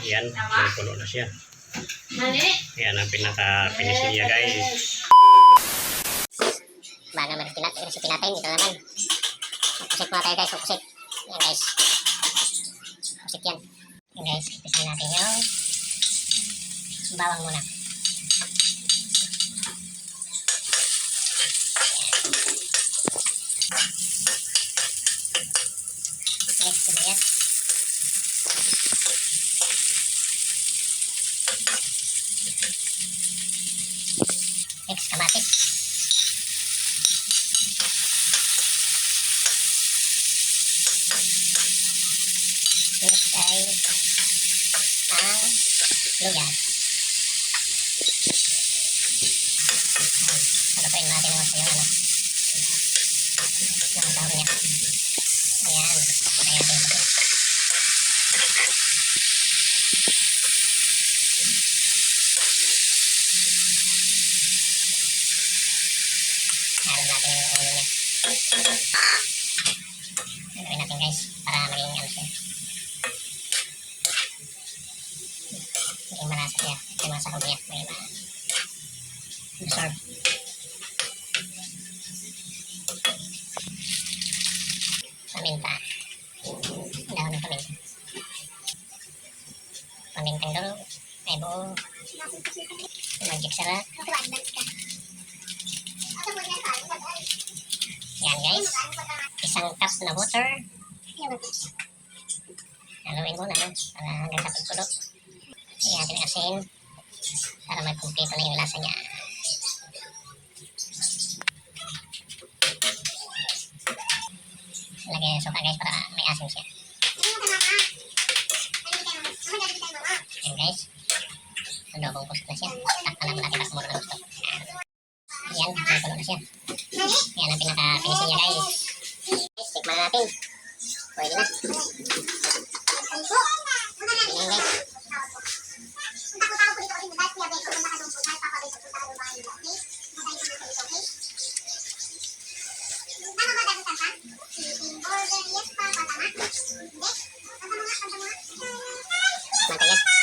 Yan, puno na siya. Yan ang pinaka-finish niya, guys. Bago mag-stilat, resipin natin. Ito naman. Pusit muna tayo, guys. Pusit. Yan, guys. Pusit yan. Yan, guys. Ipisan natin yung bawang muna. Next, sibuyas. Next, kamatis. Next ay ang luya. Haluin natin yung yung ano. Yung tawag niya. Ayan. Ayan natin ito. Haluin natin yung ulo niya. Haluin natin, guys, para maging ano siya. Maging malasa siya. Yung mga sahog niya. Maging absorb. Paminta. Dahon ng paminta. Pamintang durog. Ay buo. Magic sarap. Yan, guys. Isang cup na water. Haluin muna, no? Para hanggang sa pagkulot. Ayan natin yung asin. Para magkumpleto na yung lasa niya. Lagyan yung suka, guys, para may asin siya. Ayan, guys. Adobong kusot na siya. Takpan lang natin para kumuro ng gusto. Ayan, nagkulo na siya. Ayan ang pinaka-finish niya, guys. Guys, tikman na natin. Pwede na. Ayan, guys. Mantap, guys.